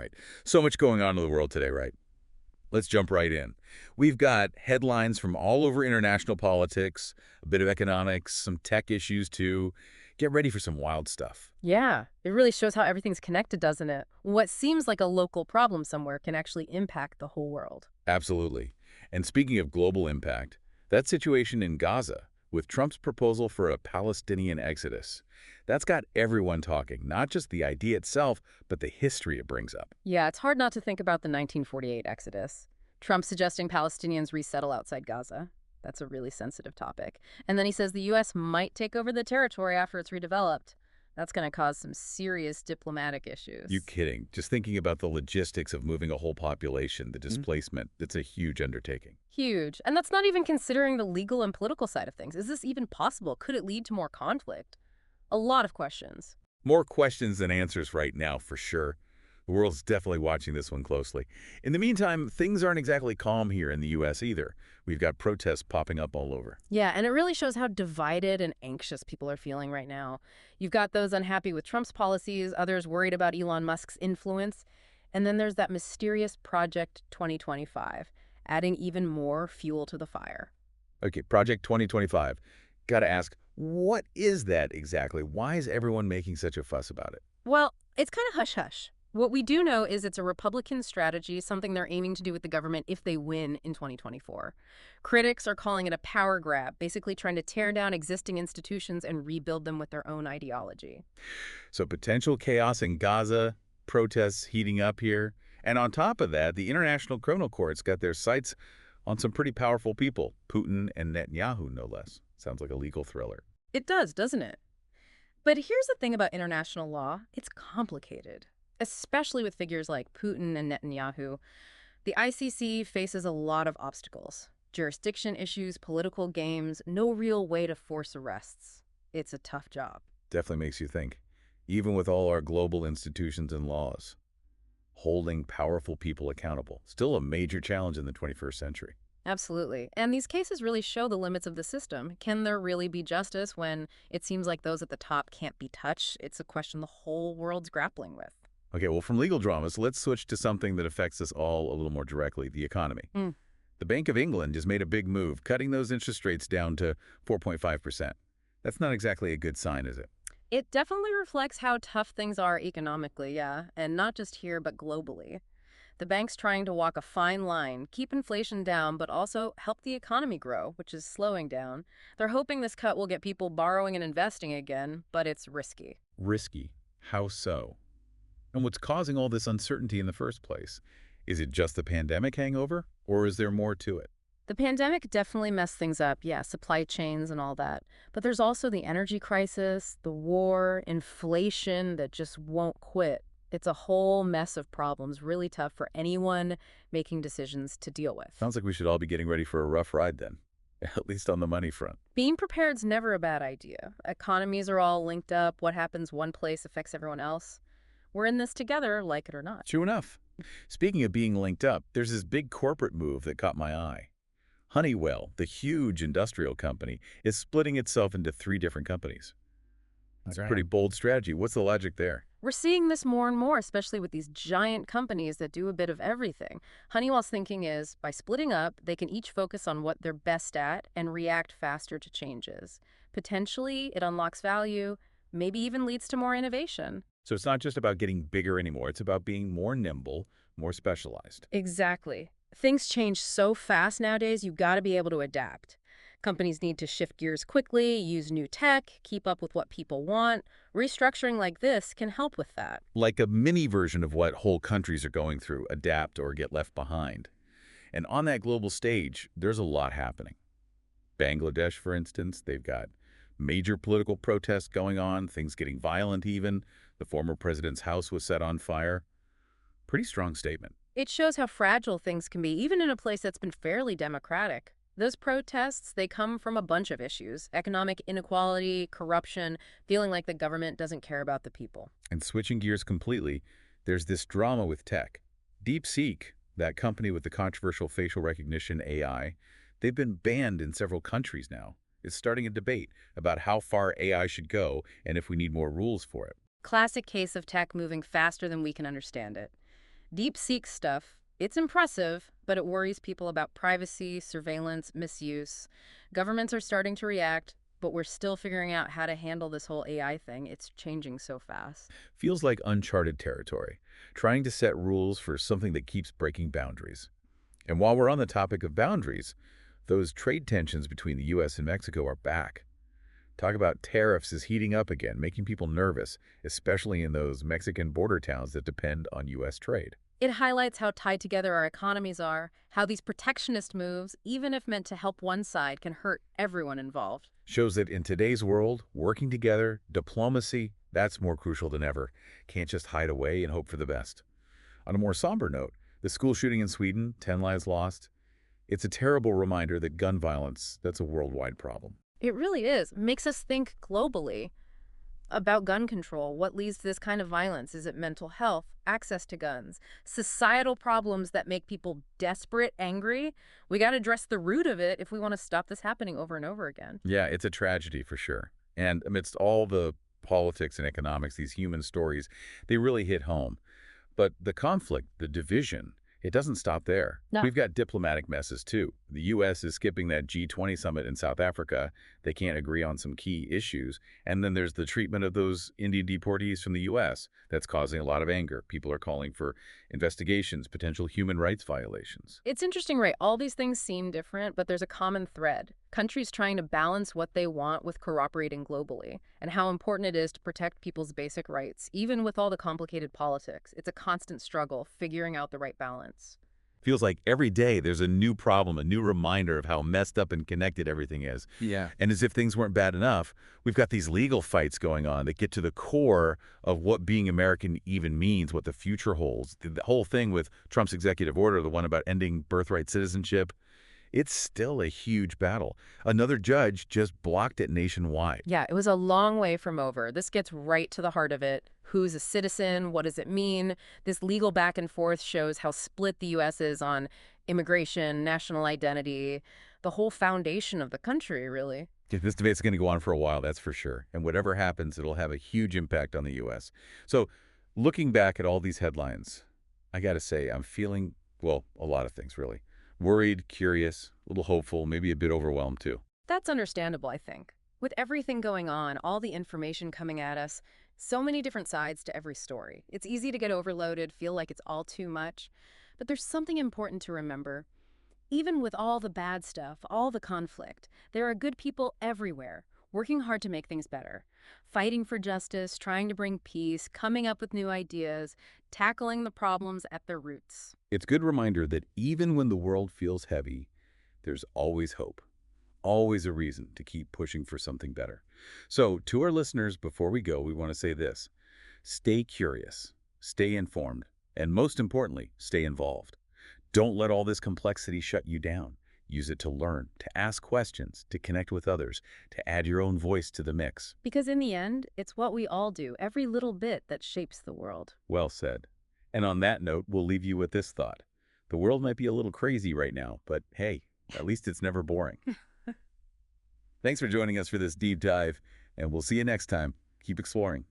right. So much going on in the world today, right? Let's jump right in. We've got headlines from all over international politics, a bit of economics, some tech issues too. Get ready for some wild stuff. Yeah, it really shows how everything's connected, doesn't it? What seems like a local problem somewhere can actually impact the whole world. Absolutely. And speaking of global impact, that situation in Gaza, with Trump's proposal for a Palestinian exodus, that's got everyone talking, not just the idea itself, but the history it brings up. Yeah, it's hard not to think about the 1948 Exodus. Trump suggesting Palestinians resettle outside Gaza. That's a really sensitive topic. And then he says the U.S. might take over the territory after it's redeveloped. That's going to cause some serious diplomatic You issues. kidding? Just thinking about the logistics of moving a whole population, the Mhm. displacement, it's a huge undertaking. Huge. And that's not even considering the legal and political side of things. Is this even possible? Could it lead to more conflict? A lot of questions. More questions than answers right now, for sure. The world's definitely watching this one closely. In the meantime, things aren't exactly calm here in the U.S. either. We've got protests popping up all over. Yeah, and it really shows how divided and anxious people are feeling right now. You've got those unhappy with Trump's policies, others worried about Elon Musk's influence, and then there's that mysterious Project 2025, adding even more fuel to the fire. Okay, Project 2025. Gotta ask, what is that exactly? Why is everyone making such a fuss about it? Well, it's kind of hush-hush. What we do know is it's a Republican strategy, something they're aiming to do with the government if they win in 2024. Critics are calling it a power grab, basically trying to tear down existing institutions and rebuild them with their own ideology. So potential chaos in Gaza, protests heating up here, and on top of that, the International Criminal Court's got their sights on some pretty powerful people, Putin and Netanyahu, no less. Sounds like a legal thriller. It does, doesn't it? But here's the thing about international law, it's complicated, especially with figures like Putin and Netanyahu. The ICC faces a lot of obstacles: jurisdiction issues, political games, no real way to force arrests. It's a tough job. Definitely makes you think. Even with all our global institutions and laws, holding powerful people accountable, still a major challenge in the 21st century. Absolutely. And these cases really show the limits of the system. Can there really be justice when it seems like those at the top can't be touched? It's a question the whole world's grappling with. Okay, well, from legal dramas, let's switch to something that affects us all a little more directly, the economy. Mm. The Bank of England has made a big move, cutting those interest rates down to 4.5%. That's not exactly a good sign, is it? It definitely reflects how tough things are economically, yeah, and not just here, but globally. The bank's trying to walk a fine line, keep inflation down, but also help the economy grow, which is slowing down. They're hoping this cut will get people borrowing and investing again, but it's risky. Risky. How so? And what's causing all this uncertainty in the first place? Is it just the pandemic hangover, or is there more to it? The pandemic definitely messed things up, yeah, supply chains and all that. But there's also the energy crisis, the war, inflation that just won't quit. It's a whole mess of problems, really tough for anyone making decisions to deal with. Sounds like we should all be getting ready for a rough ride then, at least on the money front. Being prepared's never a bad idea. Economies are all linked up. What happens one place affects everyone else. We're in this together, like it or not. True enough. Speaking of being linked up, there's this big corporate move that caught my eye. Honeywell, the huge industrial company, is splitting itself into three different companies. That's That's a right. pretty bold strategy. What's the logic there? We're seeing this more and more, especially with these giant companies that do a bit of everything. Honeywell's thinking is by splitting up, they can each focus on what they're best at and react faster to changes. Potentially, it unlocks value, maybe even leads to more innovation. So it's not just about getting bigger anymore. It's about being more nimble, more specialized. Exactly. Things change so fast nowadays, you got to be able to adapt. Companies need to shift gears quickly, use new tech, keep up with what people want. Restructuring like this can help with that. Like a mini version of what whole countries are going through, adapt or get left behind. And on that global stage, there's a lot happening. Bangladesh, for instance, they've got major political protests going on, things getting violent even. The former president's house was set on fire. Pretty strong statement. It shows how fragile things can be, even in a place that's been fairly democratic. Those protests, they come from a bunch of issues: economic inequality, corruption, feeling like the government doesn't care about the people. And switching gears completely, there's this drama with tech. DeepSeek, that company with the controversial facial recognition AI, they've been banned in several countries now. It's starting a debate about how far AI should go and if we need more rules for it. Classic case of tech moving faster than we can understand it. DeepSeek stuff, it's impressive, but it worries people about privacy, surveillance, misuse. Governments are starting to react, but we're still figuring out how to handle this whole AI thing. It's changing so fast. Feels like uncharted territory, trying to set rules for something that keeps breaking boundaries. And while we're on the topic of boundaries, those trade tensions between the U.S. and Mexico are back. Talk about tariffs is heating up again, making people nervous, especially in those Mexican border towns that depend on U.S. trade. It highlights how tied together our economies are, how these protectionist moves, even if meant to help one side, can hurt everyone involved. Shows that in today's world, working together, diplomacy, that's more crucial than ever. Can't just hide away and hope for the best. On a more somber note, the school shooting in Sweden, 10 lives lost, it's a terrible reminder that gun violence, that's a worldwide problem. It really is. Makes us think globally about gun control. What leads to this kind of violence? Is it mental health, access to guns, societal problems that make people desperate, angry? We got to address the root of it if we want to stop this happening over and over again. Yeah, it's a tragedy for sure. And amidst all the politics and economics, these human stories, they really hit home. But the conflict, the division, it doesn't stop there. No. We've got diplomatic messes too. The U.S. is skipping that G20 summit in South Africa. They can't agree on some key issues. And then there's the treatment of those Indian deportees from the U.S. that's causing a lot of anger. People are calling for investigations, potential human rights violations. It's interesting, right? All these things seem different, but there's a common thread. Countries trying to balance what they want with cooperating globally, and how important it is to protect people's basic rights, even with all the complicated politics. It's a constant struggle, figuring out the right balance. Feels like every day there's a new problem, a new reminder of how messed up and connected everything is. Yeah. And as if things weren't bad enough, we've got these legal fights going on that get to the core of what being American even means, what the future holds. The whole thing with Trump's executive order, the one about ending birthright citizenship, it's still a huge battle. Another judge just blocked it nationwide. Yeah, it was a long way from over. This gets right to the heart of it. Who's a citizen? What does it mean? This legal back and forth shows how split the U.S. is on immigration, national identity, the whole foundation of the country, really. Yeah, this debate's going to go on for a while, that's for sure. And whatever happens, it'll have a huge impact on the U.S. So looking back at all these headlines, I got to say, I'm feeling, well, a lot of things, really. Worried, curious, a little hopeful, maybe a bit overwhelmed, too. That's understandable, I think. With everything going on, all the information coming at us, so many different sides to every story. It's easy to get overloaded, feel like it's all too much. But there's something important to remember. Even with all the bad stuff, all the conflict, there are good people everywhere, working hard to make things better, fighting for justice, trying to bring peace, coming up with new ideas, tackling the problems at their roots. It's a good reminder that even when the world feels heavy, there's always hope, always a reason to keep pushing for something better. So to our listeners, before we go, we want to say this. Stay curious, stay informed, and most importantly, stay involved. Don't let all this complexity shut you down. Use it to learn, to ask questions, to connect with others, to add your own voice to the mix. Because in the end, it's what we all do, every little bit that shapes the world. Well said. And on that note, we'll leave you with this thought. The world might be a little crazy right now, but hey, at least it's never boring. Thanks for joining us for this deep dive, and we'll see you next time. Keep exploring.